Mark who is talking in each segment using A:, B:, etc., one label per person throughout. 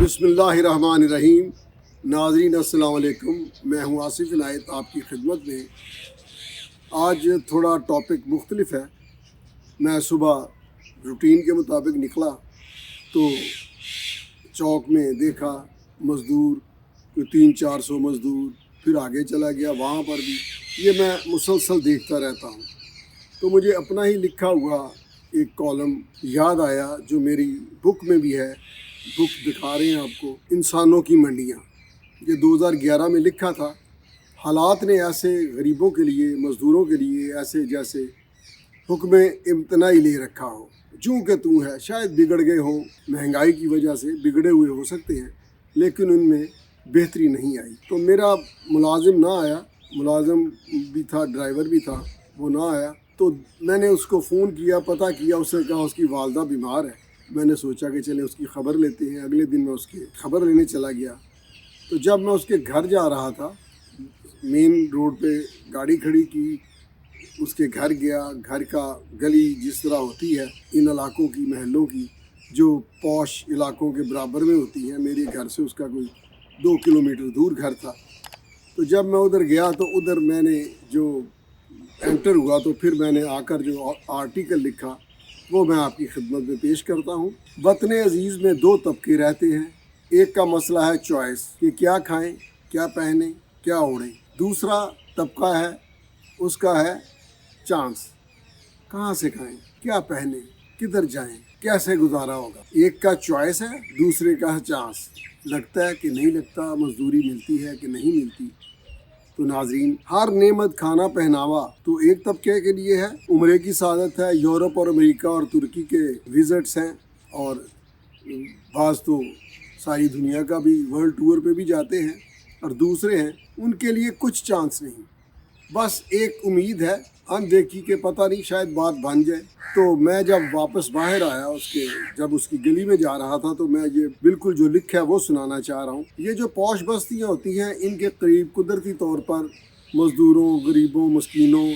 A: बिस्मिल्लाहिर्रहमानिर्रहीम। नाज़रीन अस्सलाम वालेकुम। मैं हूँ आसिफ इनायत आपकी खिदमत में। आज थोड़ा टॉपिक मुख्तलिफ है। मैं सुबह रूटीन के मुताबिक निकला तो चौक में देखा मज़दूर, कोई 300-400 मज़दूर, फिर आगे चला गया वहाँ पर भी। ये मैं मुसलसल देखता रहता हूँ तो मुझे अपना ही लिखा हुआ एक कॉलम याद आया जो मेरी बुक में भी है। बुक दिखा रहे हैं आपको, इंसानों की मंडियाँ। ये 2011 में लिखा था। हालात ने ऐसे गरीबों के लिए, मज़दूरों के लिए ऐसे जैसे हुक्म इम्तनाई ले रखा हो, जूँ के तू है। शायद बिगड़ गए हों, महंगाई की वजह से बिगड़े हुए हो सकते हैं, लेकिन उनमें बेहतरी नहीं आई। तो मेरा मुलाजिम ना आया, मुलाजिम भी था, ड्राइवर भी था, वो ना आया तो मैंने उसको फ़ोन किया, पता किया। उसने कहा उसकी वालदा बीमार है। मैंने सोचा कि चले उसकी ख़बर लेते हैं। अगले दिन मैं उसकी ख़बर लेने चला गया। तो जब मैं उसके घर जा रहा था, मेन रोड पे गाड़ी खड़ी की, उसके घर गया। घर का गली जिस तरह होती है इन इलाकों की, महलों की, जो पॉश इलाकों के बराबर में होती है, मेरे घर से उसका कोई 2 किलोमीटर दूर घर था। तो जब मैं उधर गया तो उधर मैंने जो एंटर हुआ तो फिर मैंने आकर जो आर्टिकल लिखा वो मैं आपकी खिदमत में पेश करता हूँ। वतन अजीज़ में 2 तबके रहते हैं। एक का मसला है चॉइस कि क्या खाएं, क्या पहने, क्या ओढ़ें। दूसरा तबका है, उसका है चांस, कहाँ से खाएं, क्या पहने, किधर जाएं, कैसे गुजारा होगा। एक का चॉइस है, दूसरे का है चांस। लगता है कि नहीं लगता, मजदूरी मिलती है कि नहीं मिलती। तो नाजरीन, हर नेमत खाना पहनावा तो एक तबके के लिए है। उम्रे की सादत है, यूरोप और अमेरिका और तुर्की के विजिट्स हैं, और बाज़ तो सारी दुनिया का भी वर्ल्ड टूर पे भी जाते हैं। और दूसरे हैं, उनके लिए कुछ चांस नहीं, बस एक उम्मीद है अनदेखी के, पता नहीं शायद बात बन जाए। तो मैं जब वापस बाहर आया, जब उसकी गली में जा रहा था, तो मैं ये बिल्कुल जो लिखा है वो सुनाना चाह रहा हूँ। ये जो पौश बस्तियाँ होती हैं, इनके करीब कुदरती तौर पर मज़दूरों, गरीबों, मस्कीनों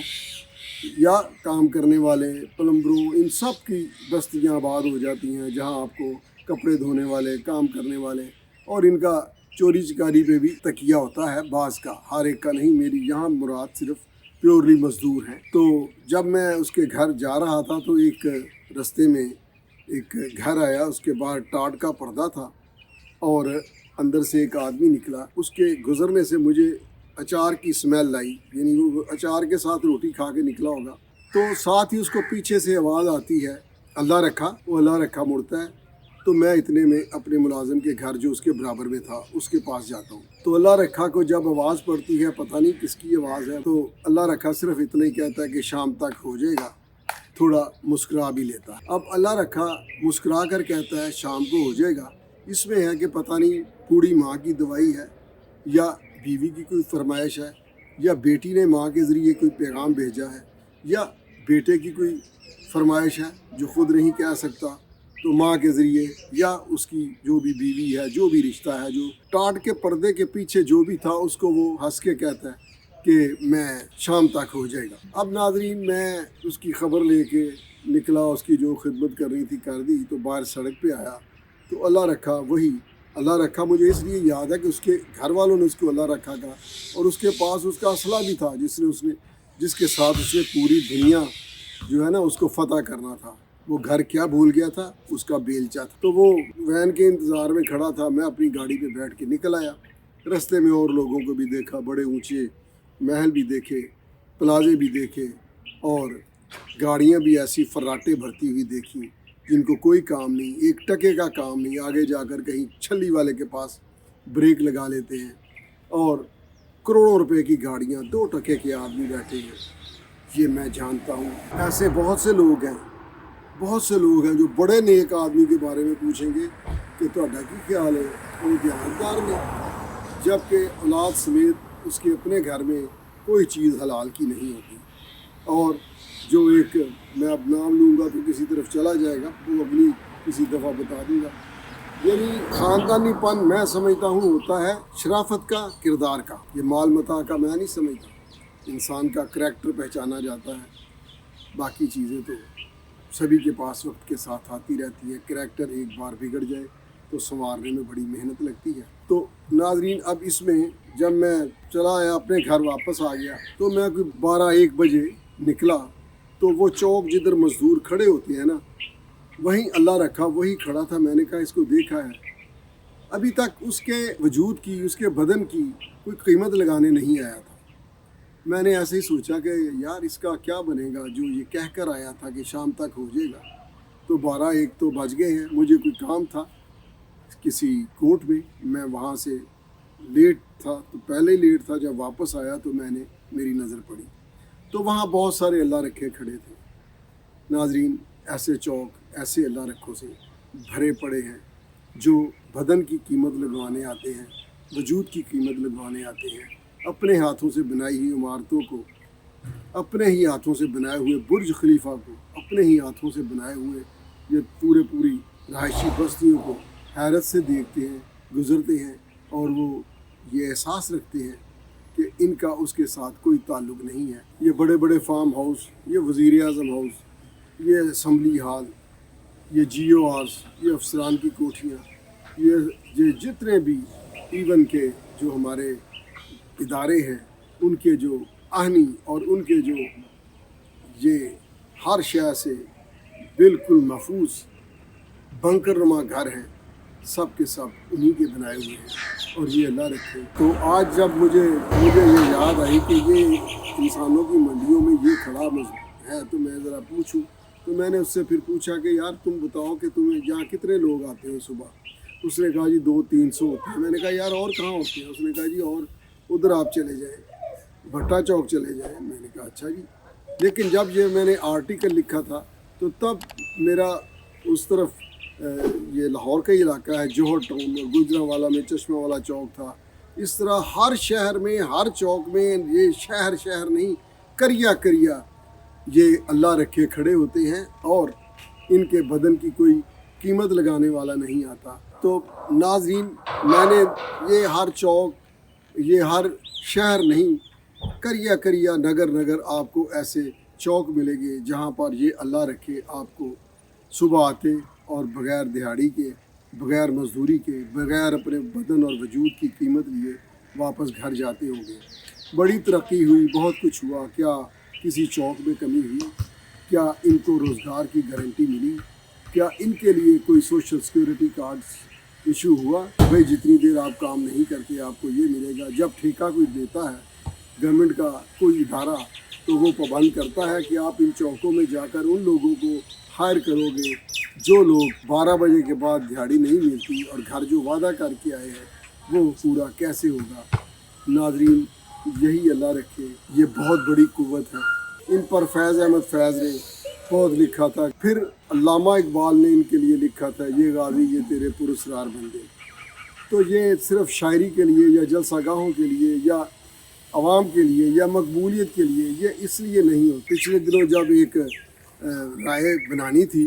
A: या काम करने वाले प्लम्बरों, इन सब की बस्तियाँ आबाद हो जाती हैं, जहाँ आपको कपड़े धोने वाले, काम करने वाले, और इनका चोरी चकारी पे भी तकिया होता है बाज़ का, हर एक का नहीं। मेरी यहाँ मुराद सिर्फ प्योरली मज़दूर हैं। तो जब मैं उसके घर जा रहा था तो एक रास्ते में एक घर आया, उसके बाहर टाट का पर्दा था और अंदर से एक आदमी निकला। उसके गुज़रने से मुझे अचार की स्मेल आई, यानी वो अचार के साथ रोटी खा के निकला होगा। तो साथ ही उसको पीछे से आवाज़ आती है, अल्लाह रखा। वो अल्लाह रखा मुड़ता है तो मैं इतने में अपने मुलाजिम के घर, जो उसके बराबर में था, उसके पास जाता हूँ। तो अल्लाह रखा को जब आवाज़ पड़ती है, पता नहीं किसकी आवाज़ है, तो अल्लाह रखा सिर्फ इतना ही कहता है कि शाम तक हो जाएगा। थोड़ा मुस्कुरा भी लेता है। अब अल्लाह रखा मुस्कुरा कर कहता है शाम को हो जाएगा, इसमें है कि पता नहीं बूढ़ी माँ की दवाई है, या बीवी की कोई फरमाइश है, या बेटी ने माँ के ज़रिए कोई पैगाम भेजा है, या बेटे की कोई फरमाइश है जो ख़ुद नहीं कह सकता तो माँ के ज़रिए, या उसकी जो भी बीवी है, जो भी रिश्ता है, जो टाट के पर्दे के पीछे जो भी था, उसको वो हंस के कहता है कि मैं शाम तक हो जाएगा। अब नाज़रीन, मैं उसकी ख़बर लेके निकला, उसकी जो खिदमत करनी थी कर दी। तो बाहर सड़क पे आया तो अल्लाह रखा, वही अल्लाह रखा मुझे इसलिए याद है कि उसके घर वालों ने उसको अल्लाह रखा कहा, और उसके पास उसका असला भी था जिसके साथ उसने पूरी दुनिया जो है ना उसको फतह करना था। वो घर क्या भूल गया था, उसका बेलचा था। तो वो वैन के इंतज़ार में खड़ा था। मैं अपनी गाड़ी पे बैठ के निकल आया। रास्ते में और लोगों को भी देखा, बड़े ऊंचे महल भी देखे, प्लाजे भी देखे, और गाड़ियाँ भी ऐसी फर्राटे भरती हुई देखी जिनको कोई काम नहीं, एक टके का काम नहीं। आगे जाकर कहीं छल्ली वाले के पास ब्रेक लगा लेते हैं, और करोड़ों रुपए की गाड़ियाँ, 2 टके के आदमी बैठे हैं। ये मैं जानता हूँ। ऐसे बहुत से लोग हैं जो बड़े नेक आदमी के बारे में पूछेंगे कि ਤੁਹਾਡਾ की ख्याल है, वो ध्यानदार में, जबकि औलाद समेत उसके अपने घर में कोई चीज़ हलाल की नहीं होती। और जो एक, मैं अब नाम लूँगा तो किसी तरफ चला जाएगा, वो अगली किसी दफ़ा बता दूँगा। यानी ख़ानदानीपन मैं समझता हूँ होता है शराफत का, किरदार का। ये माल मता का मैं नहीं समझता। इंसान का करैक्टर पहचाना जाता है, बाकी चीज़ें तो सभी के पास वक्त के साथ आती रहती है। करैक्टर एक बार बिगड़ जाए تو संवारने में बड़ी मेहनत लगती है। तो नाजरीन, अब इसमें जब मैं चला आया अपने घर वापस आ गया तो मैं कोई 12-1 बजे निकला तो वो चौक जिधर मजदूर खड़े होते हैं ना, वहीं अल्लाह रखा वही खड़ा था। मैंने कहा इसको देखा है, अभी तक उसके वजूद की, उसके बदन की कोई कीमत लगाने नहीं आया था। मैंने ऐसे ही सोचा कि यार इसका क्या बनेगा, जो ये कह कर आया था कि शाम तक हो जाएगा। तो 12-1 तो बज गए हैं। मुझे कोई काम था किसी कोर्ट में, मैं वहाँ से लेट था, तो पहले लेट था। जब वापस आया तो मेरी नज़र पड़ी तो वहाँ बहुत सारे अल्लाह रखे खड़े थे। नाजरीन, ऐसे चौक, ऐसे अल्लाह रखों से भरे पड़े हैं जो बदन की कीमत लगवाने आते हैं, वजूद की कीमत लगवाने आते हैं, अपने हाथों से बनाई हुई इमारतों को, अपने ही हाथों से बनाए हुए बुर्ज खलीफा को, अपने ही हाथों से बनाए हुए ये पूरी रहायशी बस्तियों को हैरत से देखते हैं, गुज़रते हैं, और वो ये एहसास रखते हैं कि इनका उसके साथ कोई ताल्लुक़ नहीं है। ये बड़े बड़े फार्म हाउस, ये वज़ीर आज़म हाउस, ये असम्बली हाल, ये GORs, ये अफसरान की कोठियाँ, ये जितने भी इवन के जो हमारे इदारे हैं, उनके जो आहनी और उनके जो ये हर शय से बिल्कुल महफूज बंकर नुमा घर हैं, सब के सब उन्हीं के बनाए हुए हैं, और ये अल्लाह रखे। तो आज जब मुझे ये याद आई कि ये इंसानों की मंडियों में ये खड़ा है, तो मैं ज़रा पूछूं। तो मैंने उससे फिर पूछा कि यार तुम बताओ कि तुम्हें यहाँ कितने लोग आते हैं सुबह। उसने कहा जी 200-300 होते हैं। मैंने कहा यार और कहाँ होते हैं? उसने कहा जी और उधर आप चले जाएं, भट्टा चौक चले जाएं। मैंने कहा अच्छा जी। लेकिन जब ये मैंने आर्टिकल लिखा था तो तब मेरा उस तरफ ये लाहौर का इलाका है, जौहर टाउन में, गुजरांवाला में चश्मा वाला चौक था। इस तरह हर शहर में, हर चौक में, ये शहर नहीं, करिया ये अल्लाह रखे खड़े होते हैं, और इनके बदन की कोई कीमत लगाने वाला नहीं आता। तो नाजरीन, मैंने ये हर चौक, ये हर शहर नहीं, करिया नगर आपको ऐसे चौक मिलेंगे जहाँ पर ये अल्लाह रखे आपको सुबह आते और बग़ैर दिहाड़ी के, बग़ैर मजदूरी के, बग़ैर अपने बदन और वजूद की कीमत लिए वापस घर जाते होंगे। बड़ी तरक्की हुई, बहुत कुछ हुआ। क्या किसी चौक में कमी हुई? क्या इनको रोज़गार की गारंटी मिली? क्या इनके लिए कोई सोशल सिक्योरिटी कार्ड्स इशू हुआ? भाई जितनी देर आप काम नहीं करते आपको ये मिलेगा। जब ठेका कोई देता है गवर्नमेंट का कोई इदारा, तो वो पाबंद करता है कि आप इन चौकों में जाकर उन लोगों को हायर करोगे जो लोग 12 बजे के बाद दिहाड़ी नहीं मिलती, और घर जो वादा करके आए हैं वो पूरा कैसे होगा? नाजरीन, यही अल्लाह रखे, ये बहुत बड़ी कुव्वत है। इन पर फैज़ अहमद फैज़ ने बहुत लिखा था, फिर अल्लामा इकबाल ने इनके लिए लिखा था, ये गाज़ी ये तेरे पुरस्कार बंदे। तो ये सिर्फ शायरी के लिए या जलसागाहों के लिए या आवाम के लिए या मकबूलियत के लिए, ये इसलिए नहीं हो। पिछले दिनों जब एक राय बनानी थी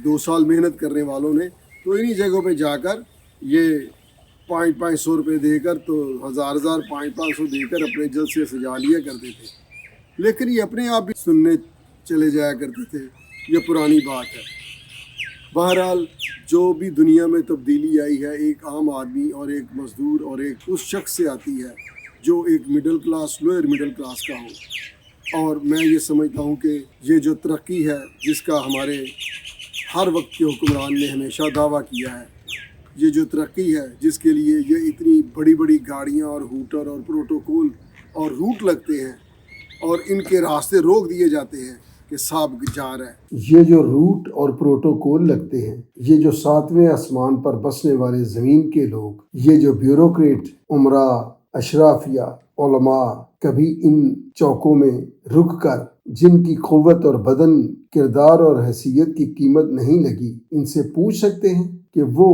A: 2 साल मेहनत करने वालों ने, तो इन्हीं जगहों पे जाकर ये 500 रुपये देकर, तो 1000 500 देकर अपने जलसे सजा लिया करते थे। लेकिन ये अपने आप भी सुनने चले जाया करते थे। ये पुरानी बात है। बहरहाल, जो भी दुनिया में तब्दीली आई है, एक आम आदमी और एक मज़दूर और एक उस शख्स से आती है जो एक middle class, lower middle class का हो। और मैं ये समझता हूँ कि ये जो तरक्की है जिसका हमारे हर वक्त के हुक्मरान ने हमेशा दावा किया है, ये जो तरक्की है जिसके लिए ये इतनी बड़ी बड़ी गाड़ियाँ और हूटर और प्रोटोकॉल और रूट लगते हैं और इनके रास्ते रोक दिए जाते हैं कि साहब जा रहा है। ये जो रूट और प्रोटोकॉल लगते हैं, ये जो 7वें आसमान पर बसने वाले ज़मीन के लोग, ये जो ब्यूरोक्रेट, उमरा, अशराफिया, उलमा कभी इन चौकों में रुक कर, जिनकी क़ुव्वत और बदन, किरदार और हैसियत की कीमत नहीं लगी, इनसे पूछ सकते हैं कि वो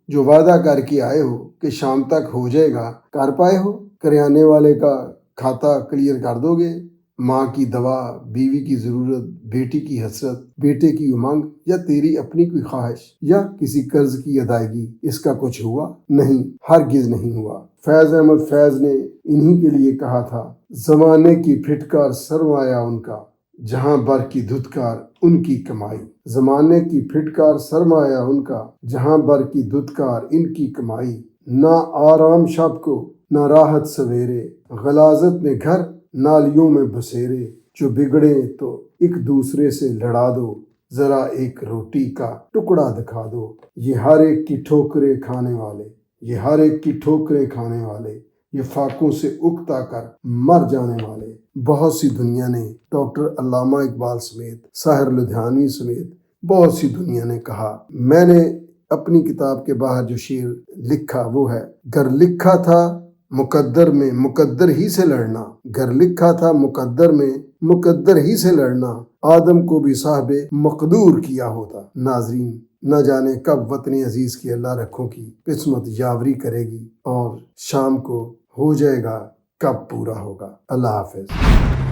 A: जो वादा करके आए हो कि शाम तक हो जाएगा, कर पाए हो? करियाने वाले का खाता क्लियर कर दोगे? माँ की दवा, बीवी की ज़रूरत, बेटी की हसरत, बेटे की उमंग, या तेरी अपनी कोई ख्वाहिश, या किसी कर्ज की अदायगी, इसका कुछ हुआ? नहीं, हरगिज़ नहीं हुआ। फैज़ अहमद फैज़ ने इन्हीं के लिए कहा था, ज़माने की फिटकार सरमाया उनका, جہاں بر کی دھتکار ان کی کمائی، زمانے کی پھٹکار سرمایہ ان کا، جہاں بر کی دھتکار ان کی کمائی، نہ آرام شب کو نہ راحت سویرے، غلاظت میں گھر نالیوں میں بسیرے، جو بگڑے تو ایک دوسرے سے لڑا دو، ذرا ایک روٹی کا ٹکڑا دکھا دو، یہ ہر ایک کی ٹھوکریں کھانے والے، یہ ہر ایک کی ٹھوکریں کھانے والے، یہ فاقوں سے اکتا کر مر جانے والے۔ بہت سی دنیا نے، ڈاکٹر علامہ اقبال سمیت، ساحر لدھیانوی سمیت بہت سی دنیا نے کہا۔ میں نے اپنی کتاب کے باہر جو شعر لکھا وہ ہے، گر لکھا تھا مقدر میں مقدر ہی سے لڑنا، گر لکھا تھا مقدر میں مقدر ہی سے لڑنا، آدم کو بھی صاحب مقدور کیا ہوتا۔ ناظرین، نہ جانے کب وطن عزیز کی اللہ رکھوں کی قسمت یاوری کرے گی اور شام کو ہو جائے گا کب پورا ہوگا۔ اللہ حافظ۔